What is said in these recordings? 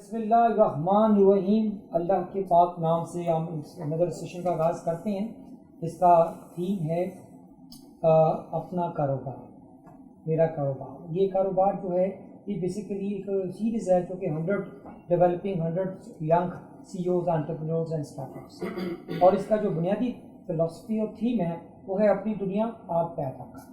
بسم اللہ الرحمن الرحیم. اللہ کے پاک نام سے ہم اس نظر سیشن کا آغاز کرتے ہیں. اس کا تھیم ہے اپنا کاروبار، میرا کاروبار. یہ کاروبار جو ہے یہ بیسیکلی ایک سیریز ہے جو کہ 100 developing 100 young CEOs entrepreneurs and startups, اور اس کا جو بنیادی فلسفی اور تھیم ہے وہ ہے اپنی دنیا آپ پیدا کر.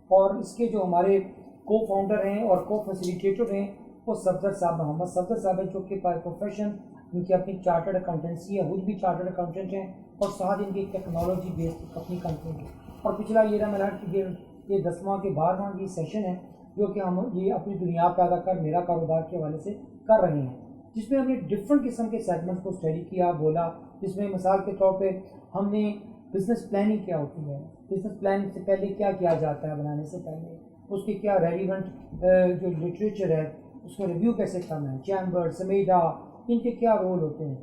اور اس کے جو ہمارے کو فاؤنڈر ہیں اور کو فیسیلیٹیٹر ہیں وہ صفدر صاحب، محمد صفدر صاحب ہیں، جو کہ بائی پروفیشن ان کی اپنی چارٹرڈ اکاؤنٹنسی ہے، خود بھی چارٹرڈ اکاؤنٹنٹ ہیں، اور ساتھ ان کی ٹیکنالوجی بیسڈ اپنی کمپنی ہے. اور پچھلا یہ میرا یہ 10واں کے 12واں یہ سیشن ہے جو کہ ہم یہ اپنی دنیا پیدا کر میرا کاروبار کے حوالے سے کر رہے ہیں، جس میں ہم نے ڈفرینٹ قسم کے سیگمنٹ کو اسٹڈی کیا، بولا. جس میں مثال کے طور پہ ہم نے بزنس پلاننگ کیا ہوتی ہے، بزنس پلاننگ سے پہلے کیا کیا جاتا ہے، بنانے سے پہلے اس کے کیا ریلیونٹ جو لٹریچر ہے اس کو ریویو کیسے کرنا ہے، چیمبر، سمیڈا، ان کے کیا رول ہوتے ہیں.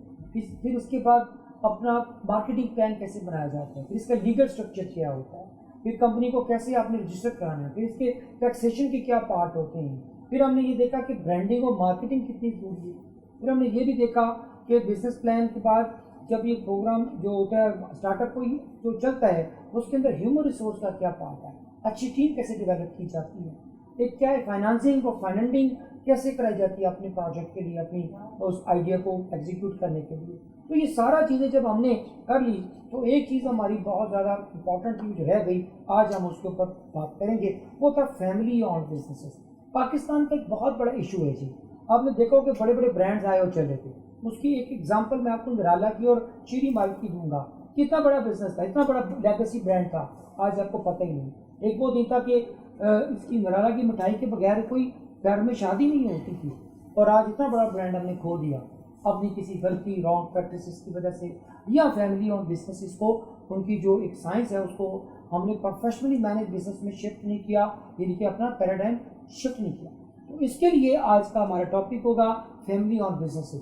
پھر اس کے بعد اپنا مارکیٹنگ پلان کیسے بنایا جاتا ہے، پھر اس کا لیگل اسٹرکچر کیا ہوتا ہے، پھر کمپنی کو کیسے آپ نے رجسٹر کرانا ہے، پھر اس کے ٹیکسیشن کے کیا پارٹ ہوتے ہیں. پھر ہم نے یہ دیکھا کہ برانڈنگ اور مارکیٹنگ کتنی ضروری ہے. پھر ہم نے یہ بھی دیکھا کہ بزنس پلان کے بعد جب یہ پروگرام جو ہوتا ہے اسٹارٹ اپ کو جو چلتا ہے اس کے اندر ہیومن ریسورس کا کیا پارٹ ہے، اچھی ٹیم کیسے ڈیولپ کی جاتی ہے، ایک کیا ہے فائنانسنگ اور فنڈنگ کیسے کرائی جاتی ہے اپنے پروجیکٹ کے لیے، اپنی اس آئیڈیا کو ایگزیکیوٹ کرنے کے لیے. تو یہ سارا چیزیں جب ہم نے کر لی تو ایک چیز ہماری بہت زیادہ امپورٹنٹ چیز رہ گئی، آج ہم اس کے اوپر بات کریں گے، وہ تھا فیملی آن بزنسز. پاکستان کا ایک بہت بڑا ایشو ہے جی. آپ نے دیکھا کہ بڑے بڑے برانڈز آئے اور چلے تھے. اس کی ایک ایگزامپل میں آپ کو نرالا کی اور شیری مارٹ کی دوں گا. کتنا بڑا بزنس تھا، اتنا بڑا لیگیسی برانڈ تھا، آج آپ کو پتہ ہی نہیں. ایک وہ دن تھا کہ اس کی نرالا کی مٹھائی کے بغیر کوئی گھر میں شادی نہیں ہوتی تھی، اور آج اتنا بڑا برانڈ ہم نے کھو دیا اپنی کسی غلطی رانگ پریکٹسز کی وجہ سے، یا فیملی اور بزنسز کو ان کی جو ایک سائنس ہے اس کو ہم نے پروفیشنلی مینج بزنس میں شفٹ نہیں کیا، یعنی کہ اپنا پیراڈائم شفٹ نہیں کیا. تو اس کے لیے آج کا ہمارا ٹاپک ہوگا فیملی اور بزنسز.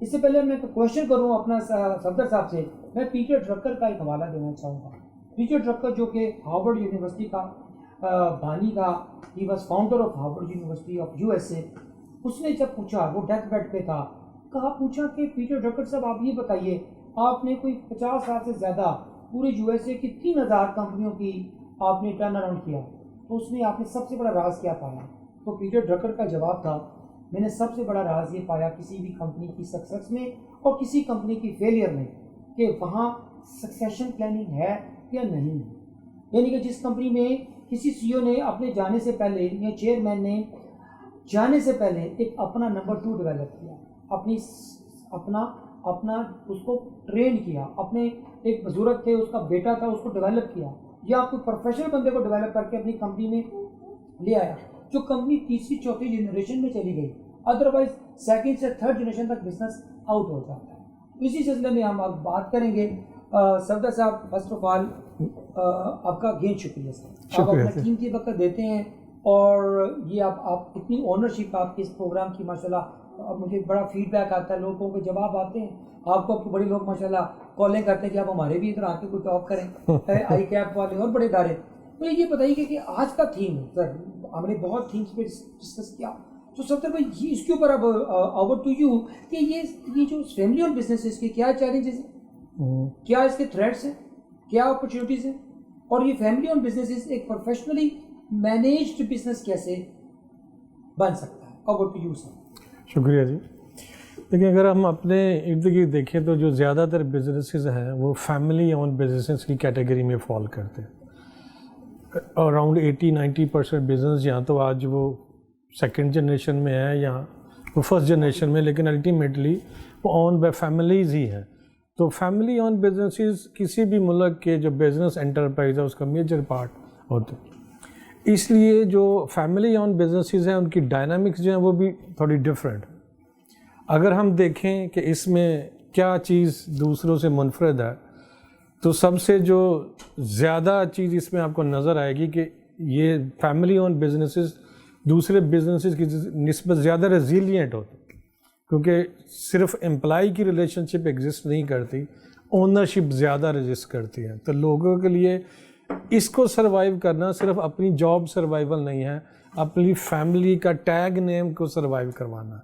اس سے پہلے میں کوشچن کروں اپنا صفدر صاحب سے، میں پیٹر ڈرکر کا ایک حوالہ دینا چاہوں گا. پیٹر ڈرکر جو کہ ہارورڈ یونیورسٹی کا بانی تھا، he was founder of Harvard university of USA. اس نے جب پوچھا، وہ ڈیتھ بیڈ پہ تھا، پوچھا کہ پیٹر ڈرکر صاحب آپ یہ بتائیے، آپ نے کوئی 50 سال سے زیادہ پورے USA کی 3000 کمپنیوں کی آپ نے ٹرن اراؤنڈ کیا، تو اس میں آپ نے سب سے بڑا راز کیا پایا؟ تو پیٹر ڈرکر کا جواب تھا، میں نے سب سے بڑا راز یہ پایا کسی بھی کمپنی کی سکسیس میں اور کسی کمپنی کی فیلئر میں کہ وہاں سکسیشن پلاننگ ہے یا نہیں. یعنی کہ جس کمپنی میں کسی CEO نے اپنے جانے سے پہلے یا چیئرمین نے جانے سے پہلے ایک اپنا نمبر 2 ڈیولپ کیا، اپنا اس کو ٹرین کیا، اپنے ایک بزرگ تھے اس کا بیٹا تھا اس کو ڈیولپ کیا، یا کوئی پروفیشنل بندے کو ڈیولپ کر کے اپنی کمپنی میں لے آیا، جو کمپنی تیسری چوتھی جنریشن میں چلی گئی، ادروائز سیکنڈ سے تھرڈ جنریشن تک بزنس آؤٹ ہو جاتا ہے. اسی سلسلے میں ہم اب بات کریں گے. صفدر صاحب فرسٹ آف آل آپ کا گین شکریہ سر، آپ اپنا قیمتی وقت دیتے ہیں، اور یہ آپ اتنی اونرشپ آپ کے اس پروگرام کی ماشاءاللہ مجھے بڑا فیڈ بیک آتا ہے، لوگوں کے جواب آتے ہیں، آپ کو بڑے لوگ ماشاءاللہ کالیں کرتے ہیں کہ آپ ہمارے بھی ادھر آ کے کوئی ٹاک کریں، آئی کیپ والے اور بڑے ادارے. تو یہ بتائیے کہ آج کا تھیم سر، ہم نے بہت تھیمس پہ ڈسکس کیا، تو صفدر بھائی اس کے اوپر اب اوور ٹو یو کہ یہ جو فیملی اور بزنسز کے کیا چیلنجز ہیں، کیا اس کے تھریٹس ہیں، کیا اپرچونیٹیز ہیں، اور یہ فیملی اور بزنسز ایک پروفیشنلی مینیجڈ بزنس کیسے بن سکتا ہے؟ Over to you sir. شکریہ جی. دیکھیں اگر ہم اپنے ارد گرد دیکھیں تو جو زیادہ تر بزنسز ہیں وہ فیملی اون بزنسز کی کیٹیگری میں فال کرتے ہیں. اراؤنڈ 80-90% بزنس یا تو آج وہ سیکنڈ جنریشن میں ہے یا وہ فرسٹ جنریشن میں، لیکن الٹیمیٹلی وہ اون بائی فیملیز ہی ہیں. تو فیملی اون بزنسز کسی بھی ملک کے جو بزنس انٹرپرائز ہے اس کا میجر پارٹ ہوتے ہیں. اس لیے جو فیملی اون بزنسز ہیں ان کی ڈائنامکس جو ہیں وہ بھی تھوڑی ڈفرینٹ. اگر ہم دیکھیں کہ اس میں کیا چیز دوسروں سے منفرد ہے، تو سب سے جو زیادہ چیز اس میں آپ کو نظر آئے گی کہ یہ فیملی اون بزنسز دوسرے بزنسز کی نسبت زیادہ ریزیلینٹ ہوتے ہیں، کیونکہ صرف امپلائی کی ریلیشن شپ ایگزسٹ نہیں کرتی، اونرشپ زیادہ ایگزسٹ کرتی ہے. تو لوگوں کے لیے اس کو سروائیو کرنا صرف اپنی جاب سروائیول نہیں ہے، اپنی فیملی کا ٹیگ نیم کو سروائیو کروانا.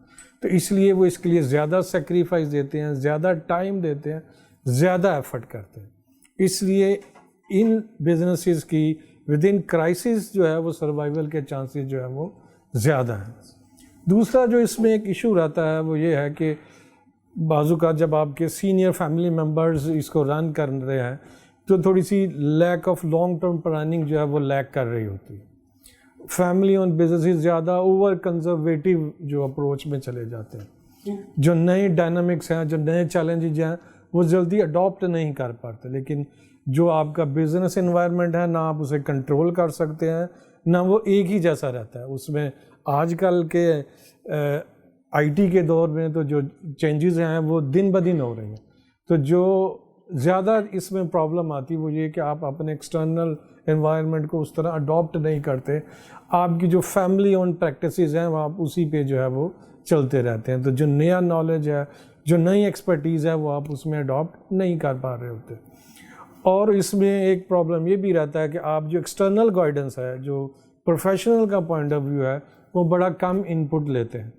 تو اس لیے وہ اس کے لیے زیادہ سیکریفائس دیتے ہیں، زیادہ ٹائم دیتے ہیں، زیادہ ایفرٹ کرتے ہیں. اس لیے ان بزنسز کی ود ان کرائسس جو ہے وہ سروائیول کے چانسز جو ہے وہ زیادہ ہیں. دوسرا جو اس میں ایک ایشو رہتا ہے وہ یہ ہے کہ بعض اوقات جب آپ کے سینئر فیملی ممبرز اس کو رن کر رہے ہیں تو تھوڑی سی lack of long term planning جو ہے وہ لیک کر رہی ہوتی ہے. فیملی آن بزنسز زیادہ اوور کنزرویٹیو جو اپروچ میں چلے جاتے ہیں. جو نئے ڈائنامکس ہیں، جو نئے چیلنجز ہیں وہ جلدی اڈاپٹ نہیں کر پاتے. لیکن جو آپ کا بزنس انوائرمنٹ ہے، نہ آپ اسے کنٹرول کر سکتے ہیں، نہ وہ ایک ہی جیسا رہتا ہے. اس میں آج کل کے آئی ٹی کے دور میں تو جو چینجز ہیں وہ دن بدن ہو رہی ہیں. تو جو زیادہ اس میں پرابلم آتی وہ یہ کہ آپ اپنے ایکسٹرنل انوائرمنٹ کو اس طرح اڈاپٹ نہیں کرتے. آپ کی جو فیملی اون پریکٹسز ہیں وہ آپ اسی پہ جو ہے وہ چلتے رہتے ہیں. تو جو نیا نالج ہے، جو نئی ایکسپرٹیز ہے وہ آپ اس میں اڈاپٹ نہیں کر پا رہے ہوتے. اور اس میں ایک پرابلم یہ بھی رہتا ہے کہ آپ جو ایکسٹرنل گائیڈنس ہے، جو پروفیشنل کا پوائنٹ آف ویو ہے، وہ بڑا کم ان پٹ لیتے ہیں.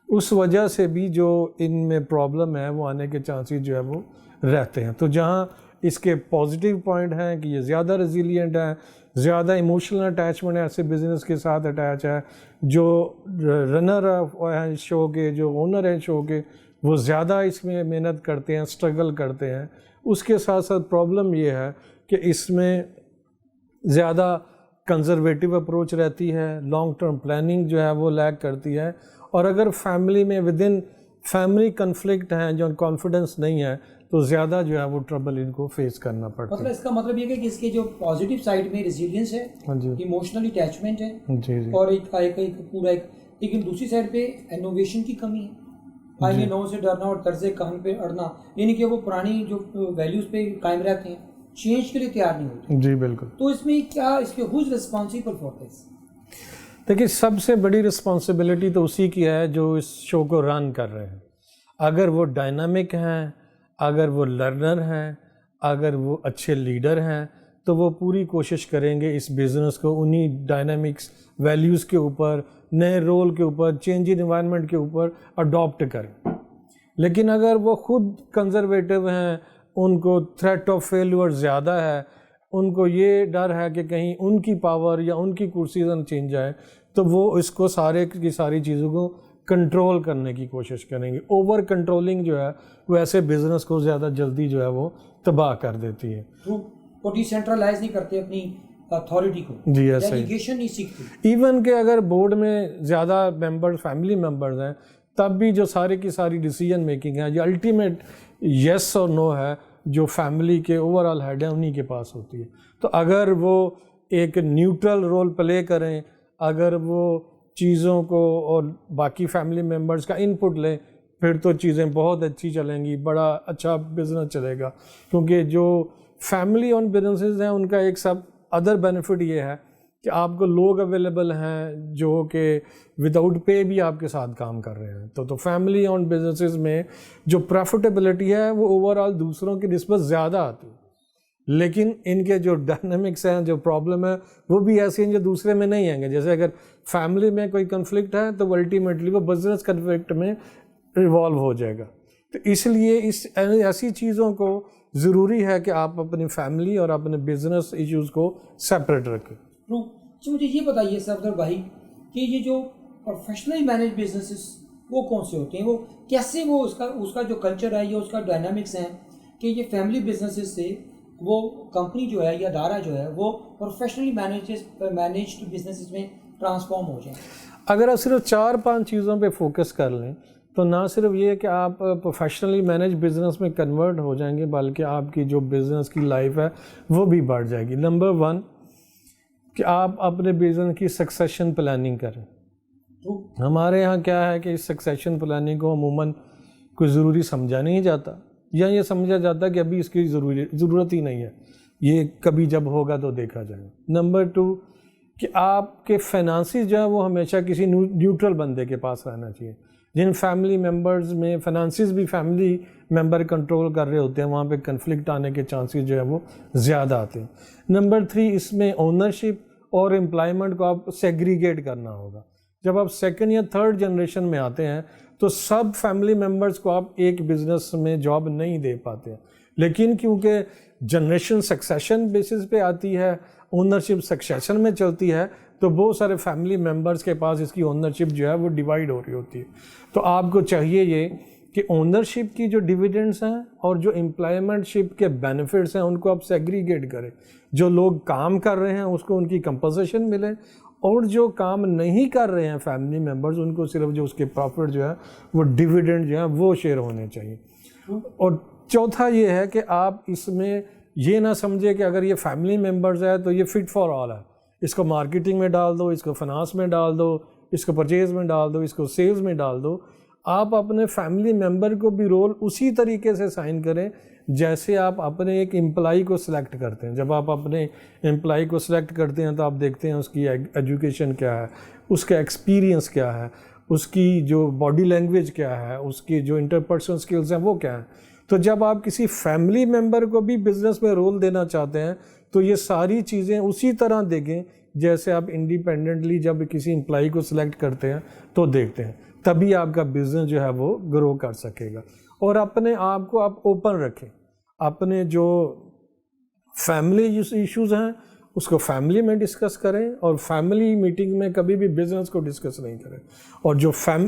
اس وجہ سے بھی جو ان میں پرابلم ہے وہ آنے کے چانسز جو ہے وہ رہتے ہیں. تو جہاں اس کے پازیٹیو پوائنٹ ہیں کہ یہ زیادہ ریزیلینٹ ہے، زیادہ ایموشنل اٹیچمنٹ ایسے بزنس کے ساتھ اٹیچ ہے. جو رنر ہیں شو کے، جو اونر ہیں شو کے، وہ زیادہ اس میں محنت کرتے ہیں، اسٹرگل کرتے ہیں. اس کے ساتھ ساتھ پرابلم یہ ہے کہ اس میں زیادہ کنزرویٹیو اپروچ رہتی ہے، لانگ ٹرم پلاننگ جو ہے وہ لیک کرتی ہے. اور اگر فیملی میں ود ان فیملی کنفلکٹ ہیں، جو کانفیڈنس نہیں ہے، تو زیادہ جو ہے وہ ٹربل ان کو فیس کرنا پڑتا ہے. مطلب اس کا مطلب یہ کہ اس کے جو پازیٹیو سائڈ میں ریزیلینس ہے، جی ایموشنل اٹیچمنٹ ہے، جی جی اور ایک پورا لیکن دوسری سائڈ پہ انوویشن کی کمی ہے. آئیے نو سے ڈرنا اور طرز کہانی پہ اڑنا، یعنی کہ وہ پرانی جو ویلیوز پہ قائم رہتے ہیں، چینج کے لیے تیار نہیں ہوتے. جی بالکل. تو اس میں کیا اس کے ہوز ریسپانسبل فار دس؟ دیکھیے سب سے بڑی رسپانسبلٹی تو اسی کی ہے جو اس شو کو رن کر رہے ہیں. اگر وہ ڈائنامک ہیں، اگر وہ لرنر ہیں، اگر وہ اچھے لیڈر ہیں، تو وہ پوری کوشش کریں گے اس بزنس کو انہی ڈائنامکس ویلیوز کے اوپر، نئے رول کے اوپر، چینجنگ انوائرمنٹ کے اوپر اڈاپٹ کریں. لیکن اگر وہ خود کنزرویٹو ہیں، ان کو تھریٹ آف فیلور زیادہ ہے، ان کو یہ ڈر ہے کہ کہیں ان کی پاور یا ان کی کرسیز نہ چینج جائے، تو وہ اس کو سارے کی ساری چیزوں کو کنٹرول کرنے کی کوشش کریں گے. اوور کنٹرولنگ جو ہے وہ ایسے بزنس کو زیادہ جلدی جو ہے وہ تباہ کر دیتی ہے. وہ ڈی سینٹرلائز نہیں کرتے اپنی اتھارٹی کو، جی ایسے ڈیلیگیشن نہیں سیکھتے. ایون کہ اگر بورڈ میں زیادہ ممبر فیملی ممبرز ہیں، تب بھی جو سارے کی ساری ڈیسیجن میکنگ ہے، جو الٹیمیٹ یس اور نو ہے، جو فیملی کے اوور آل ہیڈ ہیں انہی کے پاس ہوتی ہے. تو اگر وہ ایک نیوٹرل رول پلے کریں، اگر وہ چیزوں کو اور باقی فیملی ممبرز کا انپٹ لیں، پھر تو چیزیں بہت اچھی چلیں گی، بڑا اچھا بزنس چلے گا. کیونکہ جو فیملی اون بزنسز ہیں ان کا ایک سب ادر بینیفٹ یہ ہے کہ آپ کو لوگ اویلیبل ہیں جو کہ وداؤٹ پے بھی آپ کے ساتھ کام کر رہے ہیں. تو فیملی اون بزنسز میں جو پروفٹیبلٹی ہے وہ اوور آل دوسروں کی نسبت زیادہ آتی ہے. لیکن ان کے جو ڈائنامکس ہیں، جو پرابلم ہے، وہ بھی ایسی ہیں جو دوسرے میں نہیں آئیں گے. جیسے اگر فیملی میں کوئی کنفلکٹ ہے تو وہ الٹیمیٹلی وہ بزنس کنفلکٹ میں ایوالو ہو جائے گا. تو اس لیے ایسی چیزوں کو ضروری ہے کہ آپ اپنی فیملی اور اپنے بزنس ایشوز کو سیپریٹ رکھیں. مجھے یہ بتائیے صفدر بھائی کہ یہ جو پروفیشنلی مینیج بزنسز وہ کون سے ہوتے ہیں، وہ کیسے وہ اس کا جو کلچر ہے یا اس کا ڈائنامکس ہے کہ یہ فیملی بزنسز سے وہ کمپنی جو ہے یا ادارہ جو ہے وہ پروفیشنلی مینیجڈ بزنسز میں ٹرانسفارم ہو جائیں؟ اگر آپ صرف 4-5 چیزوں پہ فوکس کر لیں تو نہ صرف یہ کہ آپ پروفیشنلی مینیج بزنس میں کنورٹ ہو جائیں گے، بلکہ آپ کی جو بزنس کی لائف ہے وہ بھی بڑھ جائے گی. نمبر 1 کہ آپ اپنے بزنس کی سکسیشن پلاننگ کریں. ہمارے ہاں کیا ہے کہ اس سکسیشن پلاننگ کو عموماً کوئی ضروری سمجھا نہیں جاتا، یا یہ سمجھا جاتا کہ ابھی اس کی ضرورت ہی نہیں ہے، یہ کبھی جب ہوگا تو دیکھا جائے گا. نمبر 2 کہ آپ کے فائنانسز جو ہیں وہ ہمیشہ کسی نیوٹرل بندے کے پاس رہنا چاہیے. جن فیملی ممبرز میں فنانسز بھی فیملی ممبر کنٹرول کر رہے ہوتے ہیں وہاں پہ کنفلکٹ آنے کے چانسز جو ہے وہ زیادہ آتے ہیں. نمبر 3 اس میں اونرشپ اور امپلائمنٹ کو آپ سیگریگیٹ کرنا ہوگا. جب آپ سیکنڈ یا تھرڈ جنریشن میں آتے ہیں تو سب فیملی ممبرز کو آپ ایک بزنس میں جاب نہیں دے پاتے ہیں, لیکن کیونکہ جنریشن سکسیشن بیسس پہ آتی ہے, اونرشپ سکسیشن میں چلتی ہے, تو بہت سارے فیملی ممبرز کے پاس اس کی اونرشپ جو ہے وہ ڈیوائیڈ ہو رہی ہوتی ہے. تو آپ کو چاہیے یہ کہ اونرشپ کی جو ڈیویڈنڈس ہیں اور جو امپلائمنٹ شپ کے بینیفٹس ہیں ان کو آپ سیگریگیٹ کریں. جو لوگ کام کر رہے ہیں اس کو ان کی کمپنسیشن ملے, اور جو کام نہیں کر رہے ہیں فیملی ممبرز ان کو صرف جو اس کے پروفٹ جو ہے وہ ڈیویڈنڈ جو ہے وہ شیئر ہونے چاہیے. اور چوتھا یہ ہے کہ آپ اس میں یہ نہ سمجھے کہ اگر یہ فیملی ممبرز ہے تو یہ فٹ فار آل ہے, اس کو مارکیٹنگ میں ڈال دو, اس کو فنانس میں ڈال دو, اس کو پرچیز میں ڈال دو, اس کو سیلز میں ڈال دو. آپ اپنے فیملی ممبر کو بھی رول اسی طریقے سے سائن کریں جیسے آپ اپنے ایک امپلائی کو سلیکٹ کرتے ہیں. جب آپ اپنے امپلائی کو سلیکٹ کرتے ہیں تو آپ دیکھتے ہیں اس کی ایجوکیشن کیا ہے, اس کا ایکسپیرینس کیا ہے, اس کی جو باڈی لینگویج کیا ہے, اس کی جو انٹرپرسنل سکلز ہیں وہ کیا ہیں. تو جب آپ کسی فیملی ممبر کو بھی بزنس میں رول دینا چاہتے ہیں تو یہ ساری چیزیں اسی طرح دیکھیں جیسے آپ انڈیپینڈنٹلی جب کسی امپلائی کو سلیکٹ کرتے ہیں تو دیکھتے ہیں, تبھی آپ کا بزنس جو ہے وہ گرو کر سکے گا. اور اپنے آپ کو آپ اوپن رکھیں, اپنے جو فیملی ایشوز ہیں اس کو فیملی میں ڈسکس کریں, اور فیملی میٹنگ میں کبھی بھی بزنس کو ڈسکس نہیں کریں, اور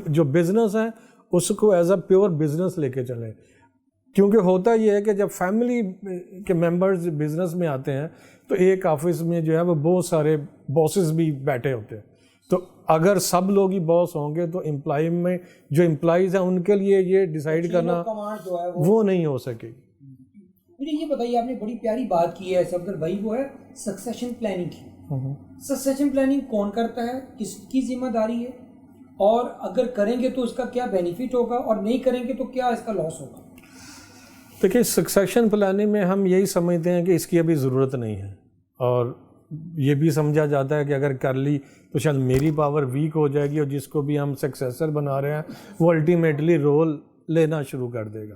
جو بزنس ہے اس کو ایز اے پیور بزنس لے کے چلیں. کیونکہ ہوتا یہ ہے کہ جب فیملی کے ممبرز بزنس میں آتے ہیں تو ایک آفس میں جو ہے وہ بہت سارے باسز بھی بیٹھے ہوتے ہیں, تو اگر سب لوگ ہی باس ہوں گے تو امپلائی میں جو امپلائیز ہیں ان کے لیے یہ ڈیسائیڈ کرنا وہ نہیں ہو سکے گی. مجھے یہ بتائیے, آپ نے بڑی پیاری بات کی ہے صفدر بھائی, وہ ہے سکسیشن پلاننگ کی. سکسیشن پلاننگ کون کرتا ہے, کس کی ذمہ داری ہے, اور اگر کریں گے تو اس کا کیا بینیفٹ ہوگا, اور نہیں کریں گے تو کیا اس کا لاس ہوگا؟ دیکھیے سکسیشن پلاننگ میں ہم یہی سمجھتے ہیں کہ اس کی ابھی ضرورت نہیں ہے, اور یہ بھی سمجھا جاتا ہے کہ اگر کر لی تو شاید میری پاور ویک ہو جائے گی اور جس کو بھی ہم سکسیسر بنا رہے ہیں وہ الٹیمیٹلی رول لینا شروع کر دے گا.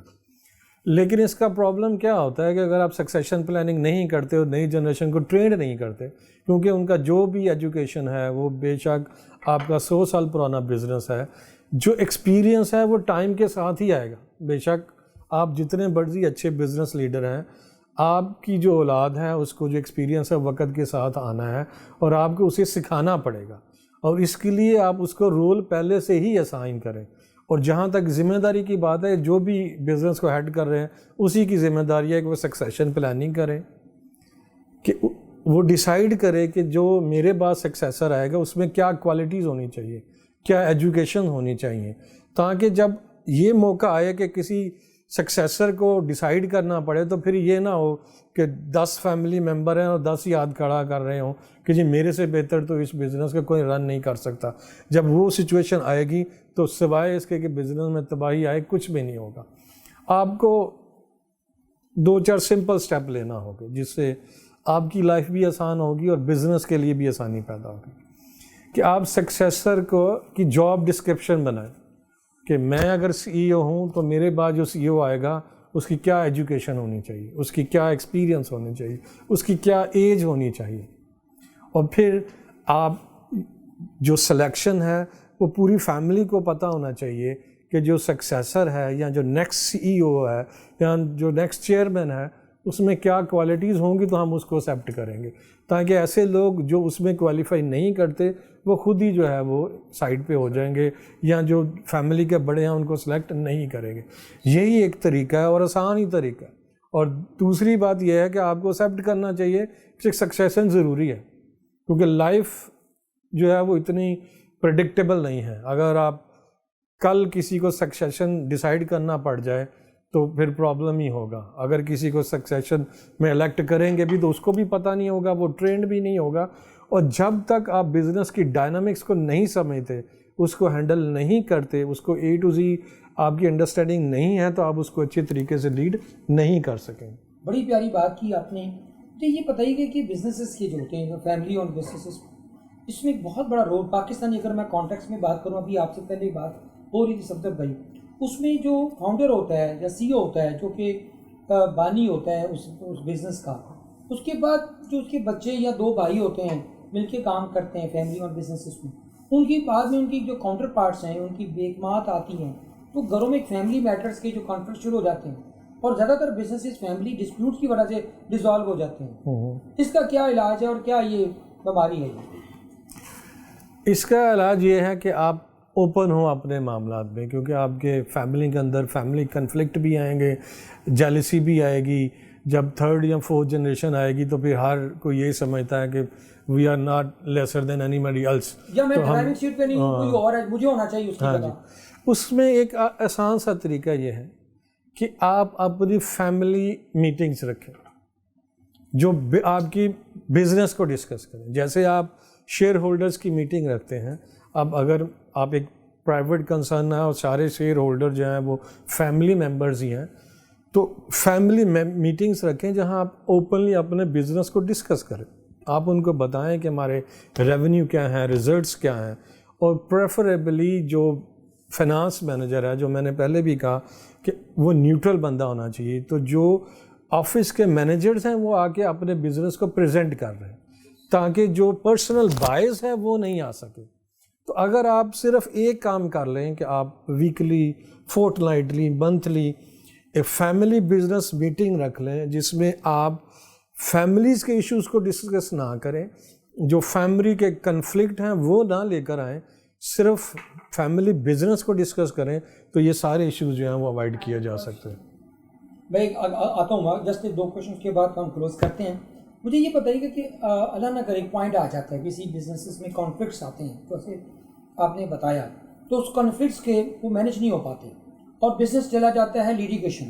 لیکن اس کا پرابلم کیا ہوتا ہے کہ اگر آپ سکسیشن پلاننگ نہیں کرتے اور نئی جنریشن کو ٹرینڈ نہیں کرتے, کیونکہ ان کا جو بھی ایجوکیشن ہے وہ بے شک آپ کا 100 سال پرانا بزنس ہے, جو ایکسپیرینس ہے وہ ٹائم کے ساتھ ہی آئے گا. بے شک آپ جتنے مرضی اچھے بزنس لیڈر ہیں, آپ کی جو اولاد ہے اس کو جو ایکسپیرینس ہے وقت کے ساتھ آنا ہے, اور آپ کو اسے سکھانا پڑے گا, اور اس کے لیے آپ اس کو رول پہلے سے ہی اسائن کریں. اور جہاں تک ذمہ داری کی بات ہے, جو بھی بزنس کو ہیڈ کر رہے ہیں اسی کی ذمہ داری ہے کہ وہ سکسیشن پلاننگ کریں, کہ وہ ڈیسائیڈ کرے کہ جو میرے بعد سکسیسر آئے گا اس میں کیا کوالٹیز ہونی چاہیے, کیا ایجوکیشن ہونی چاہیے, تاکہ جب یہ موقع آئے کہ کسی سکسیسر کو ڈیسائیڈ کرنا پڑے تو پھر یہ نہ ہو کہ 10 فیملی ممبر ہیں اور 10 ہی ہاتھ کھڑا کر رہے ہوں کہ جی میرے سے بہتر تو اس بزنس کا کوئی رن نہیں کر سکتا. جب وہ سچویشن آئے گی تو سوائے اس کے کہ بزنس میں تباہی آئے کچھ بھی نہیں ہوگا. آپ کو 2-4 سمپل سٹیپ لینا ہوگا جس سے آپ کی لائف بھی آسان ہوگی اور بزنس کے لیے بھی آسانی پیدا ہوگی. کہ آپ سکسیسر کو کی جاب ڈسکرپشن بنائیں کہ میں اگر سی ای او ہوں تو میرے بعد جو سی ای او آئے گا اس کی کیا ایجوکیشن ہونی چاہیے, اس کی کیا ایکسپیرینس ہونی چاہیے, اس کی کیا ایج ہونی چاہیے. اور پھر آپ جو سلیکشن ہے وہ پوری فیملی کو پتہ ہونا چاہیے کہ جو سکسیسر ہے یا جو نیکسٹ سی ای او ہے یا جو نیکسٹ چیئرمین ہے اس میں کیا کوالٹیز ہوں گی تو ہم اس کو ایکسیپٹ کریں گے, تاکہ ایسے لوگ جو اس میں کوالیفائی نہیں کرتے وہ خود ہی جو ہے وہ سائڈ پہ ہو جائیں گے, یا جو فیملی کے بڑے ہیں ان کو سلیکٹ نہیں کریں گے. یہی ایک طریقہ ہے اور آسان ہی طریقہ ہے. اور دوسری بات یہ ہے کہ آپ کو ایکسیپٹ کرنا چاہیے کہ سکسیشن ضروری ہے, کیونکہ لائف جو ہے وہ اتنی پریڈکٹیبل نہیں ہے. اگر آپ کل کسی کو سکسیشن ڈیسائیڈ کرنا پڑ جائے تو پھر پرابلم ہی ہوگا. اگر کسی کو سکسیشن میں الیکٹ کریں گے بھی تو اس کو بھی پتہ نہیں ہوگا, وہ ٹرینڈ بھی نہیں ہوگا. اور جب تک آپ بزنس کی ڈائنامکس کو نہیں سمجھتے, اس کو ہینڈل نہیں کرتے, اس کو A to Z آپ کی انڈرسٹینڈنگ نہیں ہے تو آپ اس کو اچھے طریقے سے لیڈ نہیں کر سکیں. بڑی پیاری بات کی آپ نے. تو یہ بتائیے گا کہ بزنسز کے جو ہوتے ہیں فیملی اور بزنسز, اس میں ایک بہت بڑا رول پاکستانی, اگر میں کانٹیکس میں بات کروں, ابھی آپ سے پہلے بات ہو رہی تھی صفدر بھائی، اس میں جو فاؤنڈر ہوتا ہے یا سی او ہوتا ہے جو کہ بانی ہوتا ہے اس بزنس کا، اس کے بعد جو اس کے بچے یا 2 بھائی ہوتے ہیں مل کے کام کرتے ہیں فیملی اور بزنسز میں، ان کی بعد میں ان کی جو کاؤنٹر پارٹس ہیں ان کی بیکمات آتی ہیں، تو گھروں میں فیملی میٹرز کے جو کانفلکٹ شروع ہو جاتے ہیں اور زیادہ تر بزنسز فیملی ڈسپیوٹس کی وجہ سے ڈیزالو ہو جاتے ہیں. اس کا کیا علاج ہے اور کیا یہ بیماری ہے؟ اس کا علاج یہ ہے کہ آپ اوپن ہوں اپنے معاملات میں، کیونکہ آپ کے فیملی کے اندر فیملی کنفلکٹ بھی آئیں گے، جیلسی بھی آئے گی. جب 3rd یا 4th جنریشن آئے گی تو پھر ہر کوئی یہی سمجھتا ہے کہ we are not lesser than anybody else, یا میں ڈرائیونگ سیٹ پہ نہیں ہوں، کوئی اور ہے، مجھے ہونا چاہیے اس کی جگہ. اس میں ایک آسان سا طریقہ یہ ہے کہ آپ اپنی فیملی میٹنگز رکھیں جو آپ کی بزنس کو ڈسکس کریں. جیسے آپ شیئر ہولڈرز کی میٹنگ رکھتے ہیں، اب اگر آپ ایک پرائیویٹ کنسرن ہے اور سارے شیئر ہولڈر جو ہیں وہ فیملی ممبرز ہی ہیں، تو فیملی میٹنگز رکھیں جہاں آپ اوپنلی اپنے بزنس کو ڈسکس کریں. آپ ان کو بتائیں کہ ہمارے ریونیو کیا ہیں، ریزلٹس کیا ہیں، اور پریفریبلی جو فائنانس مینیجر ہے، جو میں نے پہلے بھی کہا کہ وہ نیوٹرل بندہ ہونا چاہیے. تو جو آفس کے مینیجرز ہیں وہ آ کے اپنے بزنس کو پریزنٹ کر رہے ہیں تاکہ جو پرسنل بائز ہے وہ نہیں آ سکے. تو اگر آپ صرف ایک کام کر لیں کہ آپ ویکلی، فورٹ نائٹلی، منتھلی ایک فیملی بزنس میٹنگ رکھ لیں جس میں آپ فیملیز کے ایشوز کو ڈسکس نہ کریں، جو فیملی کے کنفلکٹ ہیں وہ نہ لے کر آئیں، صرف فیملی بزنس کو ڈسکس کریں، تو یہ سارے ایشوز جو ہیں وہ اوائڈ کیا جا سکتے ہیں. میں آتا ہوں جسٹ 2 کوشچن کے بعد ہم کلوز کرتے ہیں. مجھے یہ بتائیے کہ اللہ نہ کرے ایک پوائنٹ آ جاتا ہے، کسی بزنسز میں کانفلکٹس آتے ہیں، جیسے آپ نے بتایا، تو اس کانفلکٹس کے وہ مینیج نہیں ہو پاتے اور بزنس چلا جاتا ہے لیٹیگیشن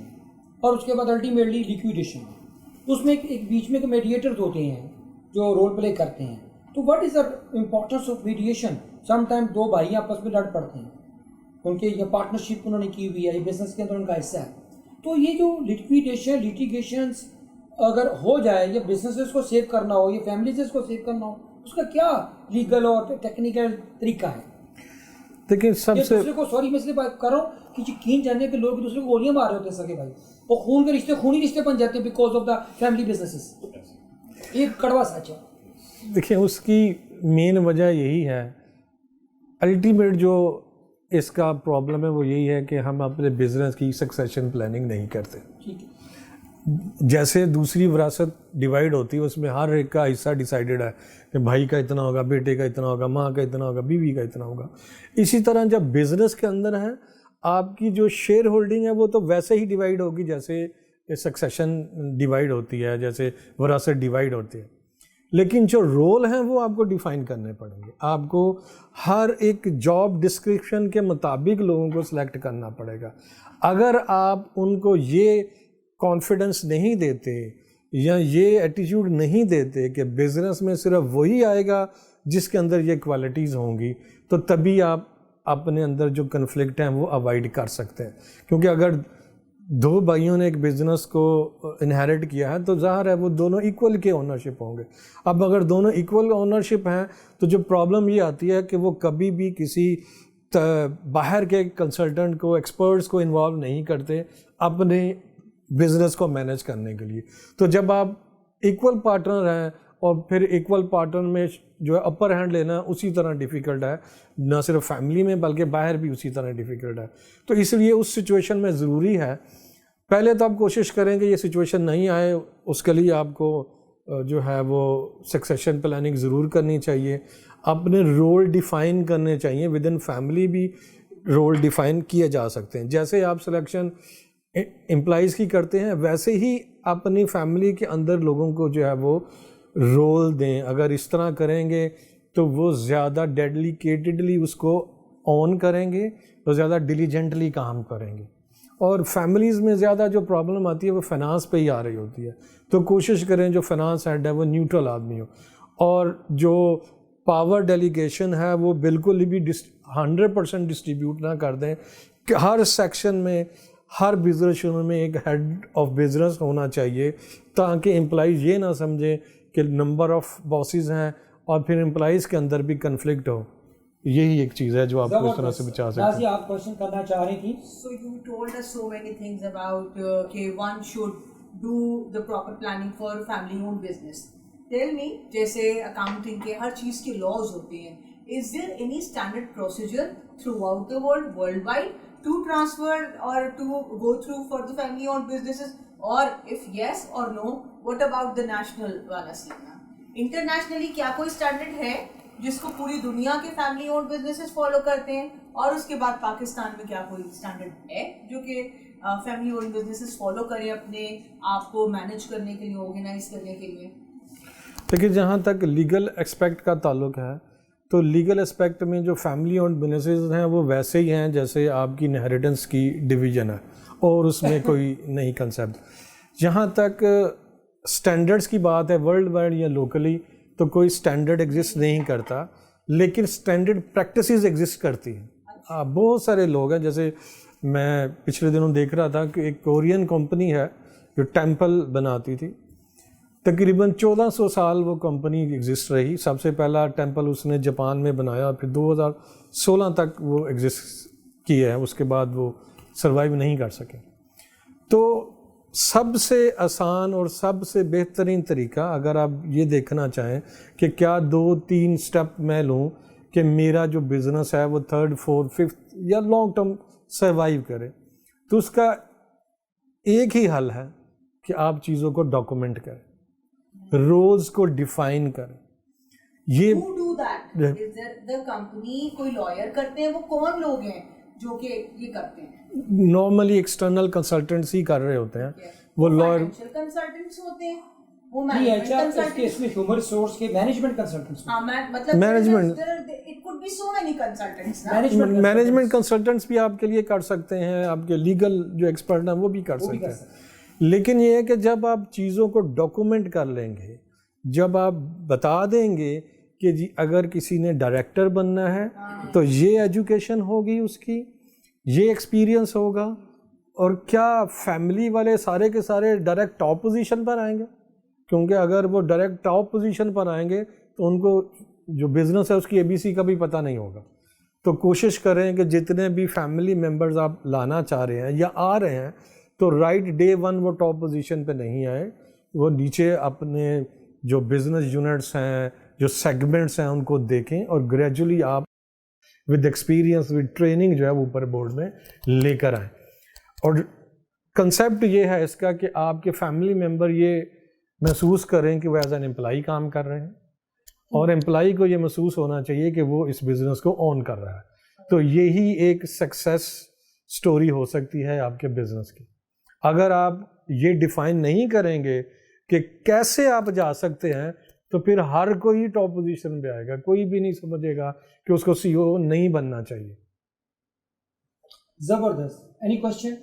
اور اس کے بعد الٹیمیٹلی لیکویڈیشن. اس میں ایک بیچ میں میڈیٹرز ہوتے ہیں جو رول پلے کرتے ہیں. تو what is the importance of meditation? Some time 2 بھائی آپس میں لڑ پڑتے ہیں، ان کے یہ پارٹنرشپ انہوں نے کی ہوئی ہے، یہ بزنس کے اندر ان کا حصہ ہے. تو یہ جو لیٹیگیشنس اگر ہو جائے، یہ بزنسز کو سیو کرنا ہو، یہ فیملیز کو سیو کرنا ہو، اس کا کیا لیگل اور ٹیکنیکل طریقہ ہے؟ دیکھیں سب سے دوسرے کو، سوری میں اس لیے بات کر رہا ہوں کہ یقین جاننے کے لوگ دوسرے کو گولیاں مار رہے ہوتے ہیں سگے بھائی، وہ خون کے رشتے خونی رشتے بن جاتے ہیں because of the family businesses. ایک کڑوا سچ ہے. دیکھیں اس کی مین وجہ یہی ہے، الٹیمیٹ جو اس کا پرابلم ہے وہ یہی ہے کہ ہم اپنے بزنس کی سکسیشن پلاننگ نہیں کرتے. ٹھیک ہے. جیسے دوسری وراثت ڈیوائیڈ ہوتی ہے، اس میں ہر ایک کا حصہ ڈیسائیڈڈ ہے کہ بھائی کا اتنا ہوگا، بیٹے کا اتنا ہوگا، ماں کا اتنا ہوگا، بیوی کا اتنا ہوگا. اسی طرح جب بزنس کے اندر ہے، آپ کی جو شیئر ہولڈنگ ہے وہ تو ویسے ہی ڈیوائیڈ ہوگی جیسے سکسیشن ڈیوائیڈ ہوتی ہے، جیسے وراثت ڈیوائیڈ ہوتی ہے. لیکن جو رول ہیں وہ آپ کو ڈیفائن کرنے پڑیں گے. آپ کو ہر ایک جاب ڈسکرپشن کے مطابق لوگوں کو سلیکٹ کرنا پڑے گا. اگر آپ ان کو یہ کانفیڈنس نہیں دیتے یا یہ ایٹیٹیوڈ نہیں دیتے کہ بزنس میں صرف وہی آئے گا جس کے اندر یہ کوالٹیز ہوں گی، تو تبھی آپ اپنے اندر جو کنفلکٹ ہیں وہ اوائڈ کر سکتے ہیں. کیونکہ اگر 2 بھائیوں نے ایک بزنس کو انہیرٹ کیا ہے تو ظاہر ہے وہ دونوں ایکول کے اونرشپ ہوں گے. اب اگر دونوں ایکول اونرشپ ہیں تو جو پرابلم یہ آتی ہے کہ وہ کبھی بھی کسی باہر کے کنسلٹنٹ کو، ایکسپرٹس کو انوالو نہیں کرتے اپنے بزنس کو مینیج کرنے کے لیے. تو جب آپ ایکول پارٹنر ہیں اور پھر ایکول پارٹنر میں جو ہے اپر ہینڈ لینا اسی طرح ڈیفیکلٹ ہے، نہ صرف فیملی میں بلکہ باہر بھی اسی طرح ڈیفیکلٹ ہے. تو اس لیے اس سچویشن میں ضروری ہے، پہلے تو آپ کوشش کریں کہ یہ سچویشن نہیں آئے. اس کے لیے آپ کو جو ہے وہ سکسیشن پلاننگ ضرور کرنی چاہیے، اپنے رول ڈیفائن کرنے چاہیے. ود ان فیملی بھی رول ڈیفائن کیے جا سکتے ہیں. جیسے آپ سلیکشن امپلائیز کی کرتے ہیں ویسے ہی اپنی فیملی کے اندر لوگوں کو جو ہے وہ رول دیں. اگر اس طرح کریں گے تو وہ زیادہ ڈیڈیکیٹڈلی اس کو آن کریں گے، وہ زیادہ ڈیلیجنٹلی کام کریں گے. اور فیملیز میں زیادہ جو پرابلم آتی ہے وہ فائنانس پہ ہی آ رہی ہوتی ہے. تو کوشش کریں جو فائنانس ہیڈ ہے وہ نیوٹرل آدمی ہو، اور جو پاور ڈیلیگیشن ہے وہ بالکل بھی 100% ڈسٹریبیوٹ نہ کر دیں کہ ہر سیکشن میں، ہر بزنس یونٹ میں ایک ہیڈ آف بزنس ہونا چاہیے، تاکہ امپلائیز یہ نہ سمجھیں کہ نمبر آف باسز ہیں اور پھر امپلائیز کے اندر بھی کنفلکٹ ہو. یہی ایک چیز ہے جو آپ کو اس طرح سے بچا سکتے ہیں. آپ کوشچن کرنا چاہ رہی تھی. So you told us so many things about کہ one should do the proper planning for family owned business. Tell me, جیسے accounting کے ہر چیز کے laws ہوتے ہیں, is there any standard procedure throughout the world, worldwide, to transfer or to go through for the family owned businesses? Or if yes or no, what about the national والا scene? Internationally کیا کوئی standard ہے جس کو پوری دنیا کے family owned businesses follow کرتے ہیں, اور اس کے بعد پاکستان میں کیا کوئی اسٹینڈرڈ ہے جو کہ فیملی اونڈ بزنسز فالو کریں اپنے آپ کو مینیج کرنے کے لیے, آرگنائز کرنے کے لیے؟ دیکھیے جہاں تک لیگل اسپیکٹ کا تعلق ہے تو لیگل اسپیکٹ میں جو فیملی اونڈ بزنسز ہیں وہ ویسے ہی ہیں جیسے آپ کی انہیریٹنس کی ڈویژن ہے, اور اس میں کوئی نئی کنسیپٹ. جہاں تک اسٹینڈرڈس کی بات ہے ورلڈ وائڈ یا لوکلی تو کوئی اسٹینڈرڈ ایگزسٹ نہیں کرتا, لیکن اسٹینڈرڈ پریکٹسز ایگزسٹ کرتی ہیں. بہت سارے لوگ ہیں, جیسے میں پچھلے دنوں دیکھ رہا تھا کہ ایک کورین کمپنی ہے جو ٹیمپل بناتی تھی, تقریباً 1400 سال وہ کمپنی ایگزسٹ رہی. سب سے پہلا ٹیمپل اس نے جاپان میں بنایا, پھر 2016 تک وہ ایگزسٹ کیا ہے, اس کے بعد وہ سروائیو نہیں کر سکے. تو سب سے آسان اور سب سے بہترین طریقہ اگر آپ یہ دیکھنا چاہیں کہ کیا 2-3 سٹیپ میں لوں کہ میرا جو بزنس ہے وہ 3rd, 4th, 5th یا لانگ ٹرم سروائیو کرے, تو اس کا ایک ہی حل ہے کہ آپ چیزوں کو ڈاکومنٹ کریں, رولز کو ڈیفائن کریں. یہ Who do that? Is there the company کوئی لائر کرتے ہیں, وہ کون لوگ ہیں جو کہ یہ کرتے ہیں؟ نارملی ایکسٹرنل کنسلٹنٹس ہی کر رہے ہوتے ہیں, وہ لائر کنسلٹنٹس ہوتے ہیں, وہ اس میں ہیومن ریسورس کے مینجمنٹ کنسلٹنٹس, مینجمنٹ کنسلٹنٹس بھی آپ کے لیے کر سکتے ہیں, آپ کے لیگل جو ایکسپرٹ ہیں وہ بھی کر سکتے ہیں. لیکن یہ ہے کہ جب آپ چیزوں کو ڈاکومنٹ کر لیں گے, جب آپ بتا دیں گے کہ جی اگر کسی نے ڈائریکٹر بننا ہے تو یہ ایجوکیشن ہوگی, اس کی یہ ایکسپیرینس ہوگا, اور کیا فیملی والے سارے کے سارے ڈائریکٹ ٹاپ پوزیشن پر آئیں گے, کیونکہ اگر وہ ڈائریکٹ ٹاپ پوزیشن پر آئیں گے تو ان کو جو بزنس ہے اس کی ABC کا بھی پتہ نہیں ہوگا. تو کوشش کریں کہ جتنے بھی فیملی ممبرز آپ لانا چاہ رہے ہیں یا آ رہے ہیں تو رائٹ ڈے 1 وہ ٹاپ پوزیشن پہ نہیں آئے, وہ نیچے اپنے جو بزنس یونٹس ہیں, جو سیگمنٹس ہیں ان کو دیکھیں, اور گریجولی آپ ود ایکسپیرینس ود ٹریننگ جو ہے وہ اوپر بورڈ میں لے کر آئیں. اور کنسیپٹ یہ ہے اس کا کہ آپ کے فیملی ممبر یہ محسوس کریں کہ وہ ایز این امپلائی کام کر رہے ہیں, اور امپلائی کو یہ محسوس ہونا چاہیے کہ وہ اس بزنس کو اون کر رہا ہے. تو یہی ایک سکسیس سٹوری ہو سکتی ہے آپ کے بزنس کی. اگر آپ یہ ڈیفائن نہیں کریں گے کہ کیسے آپ جا سکتے ہیں تو پھر ہر کوئی ٹاپ پوزیشن پہ آئے گا, کوئی بھی نہیں سمجھے گا کہ اس کو CEO نہیں بننا چاہیے. زبردست. اینی کوشچن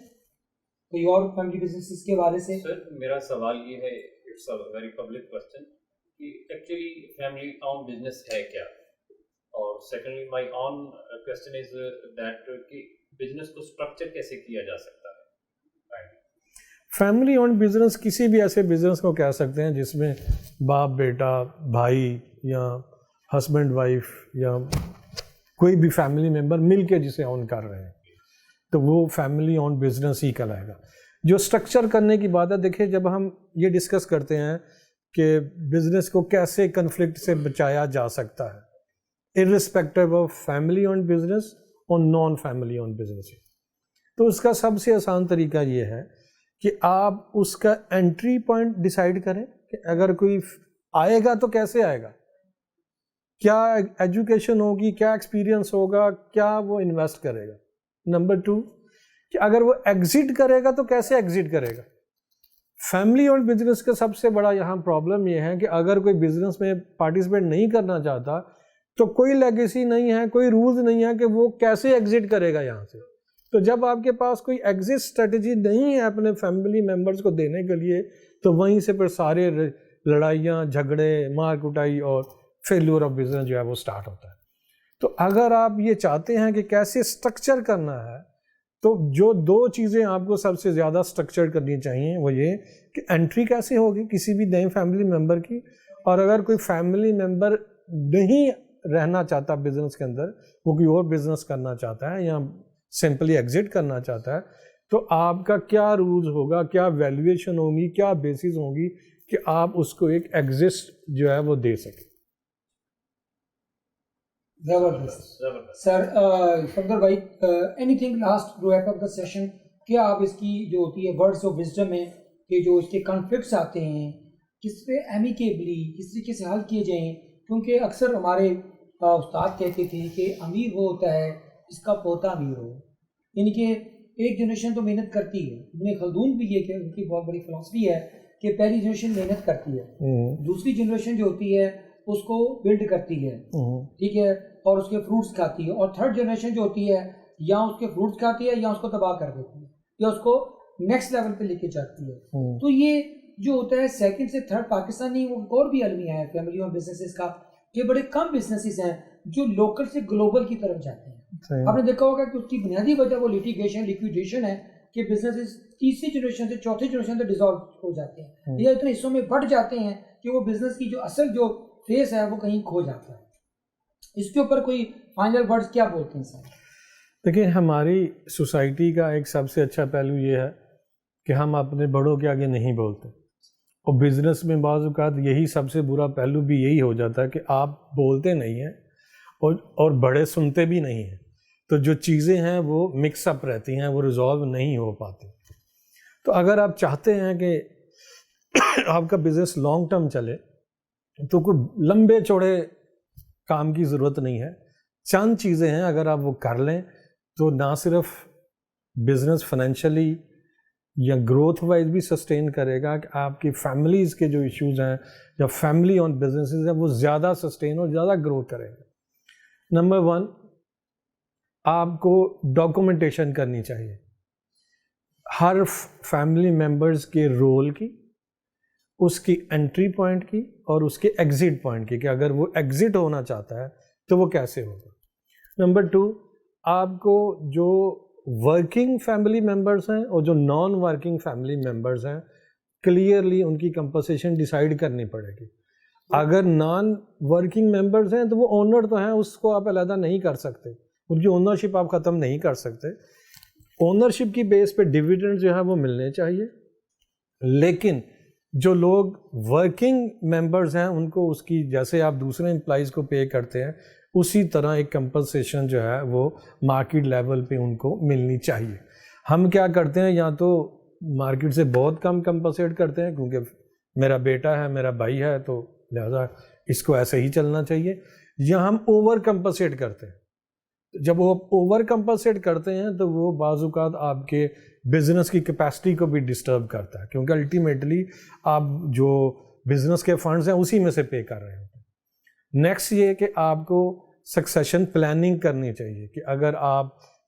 کوئی اور فیملی بزنسز کے بارے سے؟ سر میرا سوال یہ ہے, it's a very public question, کہ ایکچولی فیملی آن بزنس ہے کیا, اور secondly my own question is that کہ بزنس کو اسٹرکچر کیسے کیا جا سکتا ہے. فیملی اون بزنس کسی بھی ایسے بزنس کو کہہ سکتے ہیں جس میں باپ بیٹا, بھائی یا ہسبینڈ وائف یا کوئی بھی فیملی ممبر مل کے جسے آن کر رہے ہیں, تو وہ فیملی آن بزنس ہی کہلائے گا. جو اسٹرکچر کرنے کی بات ہے, دیکھیں جب ہم یہ ڈسکس کرتے ہیں کہ بزنس کو کیسے کنفلکٹ سے بچایا جا سکتا ہے irrespective of family own business اور نان فیملی آن بزنس, تو اس کا سب سے آسان طریقہ یہ ہے کہ آپ اس کا انٹری پوائنٹ ڈیسائیڈ کریں کہ اگر کوئی آئے گا تو کیسے آئے گا, کیا ایجوکیشن ہوگی, کیا ایکسپیرینس ہوگا, کیا وہ انویسٹ کرے گا. نمبر 2 کہ اگر وہ ایگزٹ کرے گا تو کیسے ایگزٹ کرے گا. فیملی اور بزنس کا سب سے بڑا یہاں پرابلم یہ ہے کہ اگر کوئی بزنس میں پارٹیسپیٹ نہیں کرنا چاہتا تو کوئی لیگیسی نہیں ہے, کوئی رولز نہیں ہے کہ وہ کیسے ایگزٹ کرے گا یہاں سے. تو جب آپ کے پاس کوئی ایگزٹ اسٹریٹجی نہیں ہے اپنے فیملی ممبرس کو دینے کے لیے, تو وہیں سے پھر سارے لڑائیاں, جھگڑے, مار کٹائی اور فیلور آف بزنس جو ہے وہ سٹارٹ ہوتا ہے. تو اگر آپ یہ چاہتے ہیں کہ کیسے اسٹرکچر کرنا ہے, تو جو 2 چیزیں آپ کو سب سے زیادہ اسٹرکچر کرنی چاہیے وہ یہ کہ انٹری کیسے ہوگی کسی بھی نئے فیملی ممبر کی, اور اگر کوئی فیملی ممبر نہیں رہنا چاہتا بزنس کے اندر, وہ کوئی اور بزنس کرنا چاہتا ہے یا سمپلی ایگزٹ کرنا چاہتا ہے, تو آپ کا کیا رولز ہوگا, کیا ویلیویشن ہوگی, کیا بیسز ہوں گی کہ آپ اس کو ایک ایگزسٹ جو ہے وہ دے سکیں. زبردست سر. فخر بھائی, any thing last two wrap up the session, کیا آپ اس کی جو ہوتی ہے ورڈس آف وزڈم ہے کہ جو اس کے کنفلکٹس آتے ہیں کس پہ ایمیکیبلی کس طریقے سے حل کیے جائیں, کیونکہ اکثر ہمارے استاد کہتے تھے کہ امیر وہ ہوتا ہے اس کا پوتا امیر ہو, یعنی کہ ایک جنریشن تو محنت کرتی ہے. ابن خلدون بھی یہ کہ ان کی بہت بڑی فلاسفی ہے کہ پہلی جنریشن محنت کرتی ہے, دوسری جنریشن جو ہوتی ہے اس کو بلڈ کرتی ہے, ٹھیک ہے, اور اس کے فروٹس کھاتی ہے, اور تھرڈ جنریشن جو ہوتی ہے یا اس کے فروٹس کھاتی ہے یا اس کو تباہ کر دیتی ہے یا اس کو نیکسٹ لیول پہ لے کے جاتی ہے. تو یہ جو ہوتا ہے سیکنڈ سے تھرڈ پاکستانی اور بھی المیہ ہے فیملی اور بزنسز کا کہ بڑے کم بزنسز ہیں جو لوکل سے گلوبل کی طرف جاتے ہیں. آپ نے دیکھا ہوگا کہ اس کی بنیادی وجہ وہ لیٹیگیشن لیکویڈیشن ہے کہ بزنسز تیسری جنریشن سے چوتھی جنریشن سے ڈیزالو ہو جاتے ہیں یا اتنے حصوں میں بٹ جاتے ہیں کہ وہ بزنس کی جو اصل جو فیس ہے وہ کہیں کھو جاتا ہے. اس کے اوپر کوئی فائنل ورڈز کیا بولتے ہیں سر؟ دیکھیں, ہماری سوسائٹی کا ایک سب سے اچھا پہلو یہ ہے کہ ہم اپنے بڑوں کے آگے نہیں بولتے, اور بزنس میں بعض اوقات یہی سب سے برا پہلو بھی یہی ہو جاتا ہے کہ آپ بولتے نہیں ہیں اور بڑے سنتے بھی نہیں ہیں, تو جو چیزیں ہیں وہ مکس اپ رہتی ہیں, وہ ریزالو نہیں ہو پاتی. تو اگر آپ چاہتے ہیں کہ آپ کا بزنس لانگ ٹرم چلے تو کوئی لمبے چوڑے کام کی ضرورت نہیں ہے, چند چیزیں ہیں اگر آپ وہ کر لیں تو نہ صرف بزنس فائنینشلی یا گروتھ وائز بھی سسٹین کرے گا, کہ آپ کی فیملیز کے جو ایشوز ہیں یا فیملی آن بزنسز ہیں وہ زیادہ سسٹین اور زیادہ گرو کریں گے. نمبر 1, آپ کو ڈاکومنٹیشن کرنی چاہیے ہر فیملی ممبرز کے رول کی, اس کی انٹری پوائنٹ کی اور اس کے ایگزٹ پوائنٹ کی, کہ اگر وہ ایگزٹ ہونا چاہتا ہے تو وہ کیسے ہوگا. نمبر 2, آپ کو جو ورکنگ فیملی ممبرز ہیں اور جو نان ورکنگ فیملی ممبرز ہیں کلیئرلی ان کی کمپنسیشن ڈیسائیڈ کرنی پڑے گی. اگر نان ورکنگ ممبرز ہیں تو وہ اونر تو ہیں, اس کو آپ علیحدہ نہیں کر سکتے, ان کی اونرشپ آپ ختم نہیں کر سکتے. اونرشپ کی بیس پہ ڈویڈنڈ جو ہے وہ ملنے چاہیے, لیکن جو لوگ ورکنگ ممبرز ہیں ان کو اس کی جیسے آپ دوسرے امپلائیز کو پے کرتے ہیں اسی طرح ایک کمپنسیشن جو ہے وہ مارکیٹ لیول پہ ان کو ملنی چاہیے. ہم کیا کرتے ہیں, یا تو مارکیٹ سے بہت کم کمپنسیٹ کرتے ہیں کیونکہ میرا بیٹا ہے, میرا بھائی ہے, تو لہذا اس کو ایسے ہی چلنا چاہیے, یا ہم اوور کمپنسیٹ کرتے ہیں. جب وہ اوور کمپنسیٹ کرتے ہیں تو وہ بعض اوقات آپ کے بزنس کی کیپیسٹی کو بھی ڈسٹرب کرتا ہے, کیونکہ الٹیمیٹلی آپ جو بزنس کے فنڈز ہیں اسی میں سے پے کر رہے ہوتے ہیں. نیکسٹ یہ کہ آپ کو سکسیشن پلاننگ کرنی چاہیے کہ اگر آپ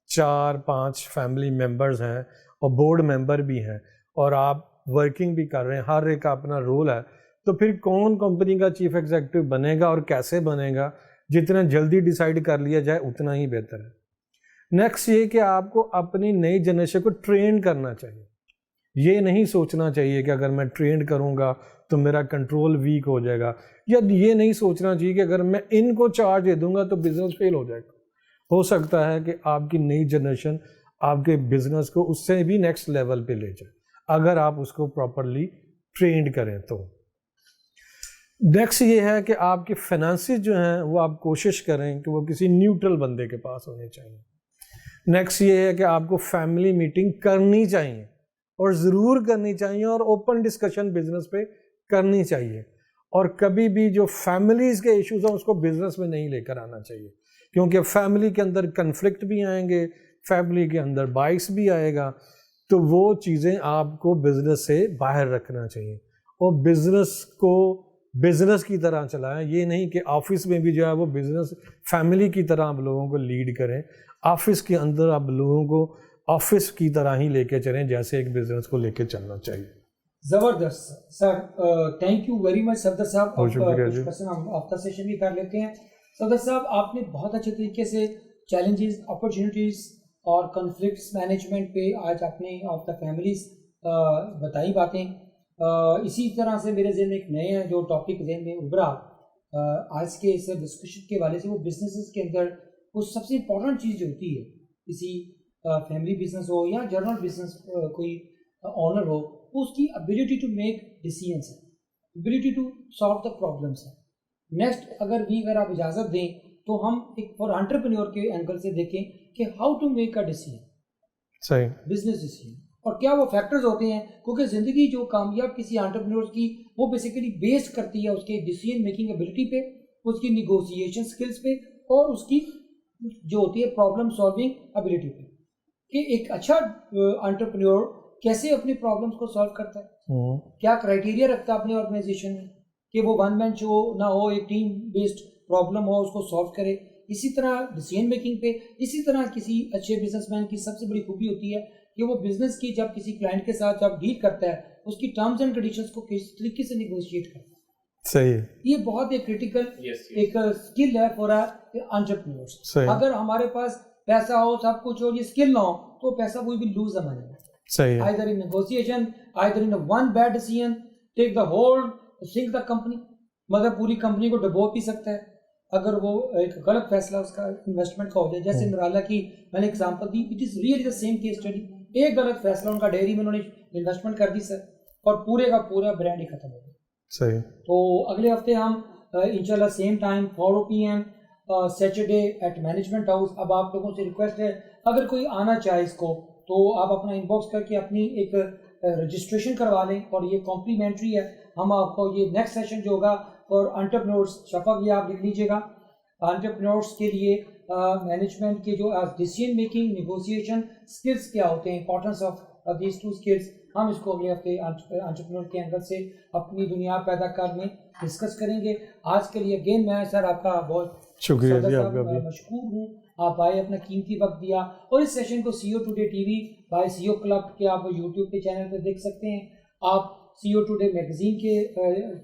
4-5 فیملی ممبرز ہیں اور بورڈ ممبر بھی ہیں اور آپ ورکنگ بھی کر رہے ہیں, ہر ایک کا اپنا رول ہے, تو پھر کون کمپنی کا چیف ایگزیکٹو بنے گا اور کیسے بنے گا, جتنا جلدی ڈیسائیڈ کر لیا جائے اتنا ہی بہتر ہے. نیکسٹ یہ کہ آپ کو اپنی نئی جنریشن کو ٹرین کرنا چاہیے. یہ نہیں سوچنا چاہیے کہ اگر میں ٹرین کروں گا تو میرا کنٹرول ویک ہو جائے گا, یا یہ نہیں سوچنا چاہیے کہ اگر میں ان کو چارج دے دوں گا تو بزنس فیل ہو جائے گا. ہو سکتا ہے کہ آپ کی نئی جنریشن آپ کے بزنس کو اس سے بھی نیکسٹ لیول پہ لے جائے اگر آپ اس کو پراپرلی ٹرینڈ کریں تو. نیکسٹ یہ ہے کہ آپ کے فائنانسز جو ہیں وہ آپ کوشش کریں کہ وہ کسی نیوٹرل بندے کے پاس ہونے چاہیے. نیکسٹ یہ ہے کہ آپ کو فیملی میٹنگ کرنی چاہیے اور ضرور کرنی چاہیے, اور اوپن ڈسکشن بزنس پہ کرنی چاہیے, اور کبھی بھی جو فیملیز کے ایشوز ہیں اس کو بزنس میں نہیں لے کر آنا چاہیے, کیونکہ فیملی کے اندر کنفلکٹ بھی آئیں گے, فیملی کے اندر باعث بھی آئے گا, تو وہ چیزیں آپ کو بزنس سے باہر رکھنا چاہیے اور بزنس کو بزنس کی طرح چلائیں. یہ نہیں کہ آفس میں بھی جو ہے وہ بزنس فیملی کی طرح آپ لوگوں کو لیڈ کریں, آفس کے اندر آپ لوگوں کو آفس کی طرح ہی لے کے چلیں جیسے ایک بزنس کو لے کے چلنا چاہیے. زبردست sir, thank you very much Safdar صاحب. شکریہ. آپ کا سیشن بھی کر لیتے ہیں. صفدر صاحب, آپ نے بہت اچھے طریقے سے چیلنجز, اپرچونیٹیز اور کنفلکٹس مینجمنٹ پہ آج اپنے آف دا فیملیز بتائی باتیں. اسی طرح سے میرے ذہن میں ایک نئے جو ٹاپک ذہن میں ابھرا آج کے اس ڈسکشن کے حوالے سے وہ بزنسز کے اندر وہ سب سے امپورٹنٹ چیز جو ہوتی ہے کسی فیملی بزنس ہو یا جنرل بزنس کوئی آنر ہو وہ اس کی ابیلٹی ٹو میک ڈیسیژنس ہے, ability to solve the problems ہے. نیکسٹ اگر آپ اجازت دیں تو ہم ایک فار انٹرپرینور کے اینگل سے دیکھیں کہ how to make a decision, صحیح بزنس ڈیسیژن, اور کیا وہ فیکٹرز ہوتے ہیں, کیونکہ زندگی جو کامیاب کسی انٹرپرینور کی وہ بیسیکلی بیس کرتی ہے اس کے ڈیسیژن میکنگ ایبلٹی پہ, اس کی نیگوسیشن اسکلس پہ, اور اس کی جو ہوتی ہے پرابلم سالونگ ایبلٹی پہ, کہ ایک اچھا انٹرپرینور کیسے اپنی پرابلمس کو سالو کرتا ہے, کیا کرائٹیریا رکھتا ہے اپنے آرگنائزیشن میں کہ وہ ون مین شو نہ ہو, ایک ٹیم بیسڈ پرابلم ہو اس کو سالو کرے. اسی طرح ڈیسیژن میکنگ پہ, اسی طرح کسی اچھے بزنس مین کی سب سے بڑی خوبی ہوتی ہے کہ وہ بزنس کی جب کسی کلائنٹ کے ساتھ جب ڈیل کرتا ہے اس کی ٹرمز اینڈ کنڈیشنز کو کس طریقے سے نیگوشیٹ کرتا ہے. صحیح, یہ بہت ایک کریٹیکل ایک اسکل ہے فار انٹرپرینورس. اگر ہمارے پاس پیسہ ہو سب کچھ ہو یہ اسکل نہ ہو تو پیسہ وی ول لوز دا منی. صحیح, either in negotiation, either in a one bad decision, take the whole sink the company, مگر پوری کمپنی کو ڈبو بھی سکتا ہے اگر وہ ایک غلط فیصلہ اس کا انویسٹمنٹ کا ہو جائے. جیسے نرالا کی میں نے example the, it is really the same case study. ایک غلط فیصلہ ان کا ڈیری میں انہوں نے انویسٹمنٹ کر دی سر, اور پورے کا پورا برانڈ ہی ختم ہو گیا. صحیح. تو اگلے ہفتے ہم انشاءاللہ same time 4 PM Saturday at management house. اب آپ لوگوں سے ریکویسٹ ہے اگر کوئی آنا چاہے اس کو تو آپ اپنا ان باکس کر کے اپنی ایک رجسٹریشن کروا لیں, اور یہ کمپلیمنٹری ہے. ہم آپ کو یہ نیکسٹ سیشن جو ہوگا فار انٹرپرینورس, شفق یہ آپ لکھ لیجیے گا, انٹرپرینورس کے لیے مینجمنٹ کے جو ڈیسیژن میکنگ نیگوسیشن اسکلس کیا ہوتے ہیں, امپورٹنس آف دیز 2 اسکلس, ہم اس کو اگلے ہفتے انٹرپرینور کے اینگل سے اپنی دنیا پیدا کر میں ڈسکس کریں گے. آج کے لیے اگین میں سر آپ کا بہت شکریہ جی, آپ کا بھی مشکور ہوں, آپ آئے اپنا قیمتی وقت دیا. اور اس سیشن کو CEO today TV by CEO بائی سی او کلب کے آپ یوٹیوب کے چینل پہ دیکھ سکتے ہیں, آپ سی او ٹوڈے میگزین کے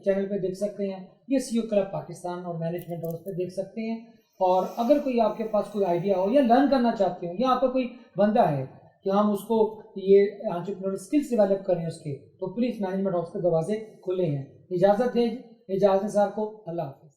چینل پہ دیکھ سکتے ہیں, یہ سی او کلب پاکستان اور مینجمنٹ ہاؤس پہ دیکھ سکتے ہیں. اور اگر کوئی آپ کے پاس کوئی آئیڈیا ہو یا لرن کرنا چاہتے ہو یا آپ کا کوئی بندہ ہے کہ ہم اس کو یہ انٹرپرینور اسکلس ڈیولپ کریں اس کے, تو پلیز مینجمنٹ ہاؤس کے دروازے کھلے ہیں. اجازت دیں صاحب کو. اللہ حافظ.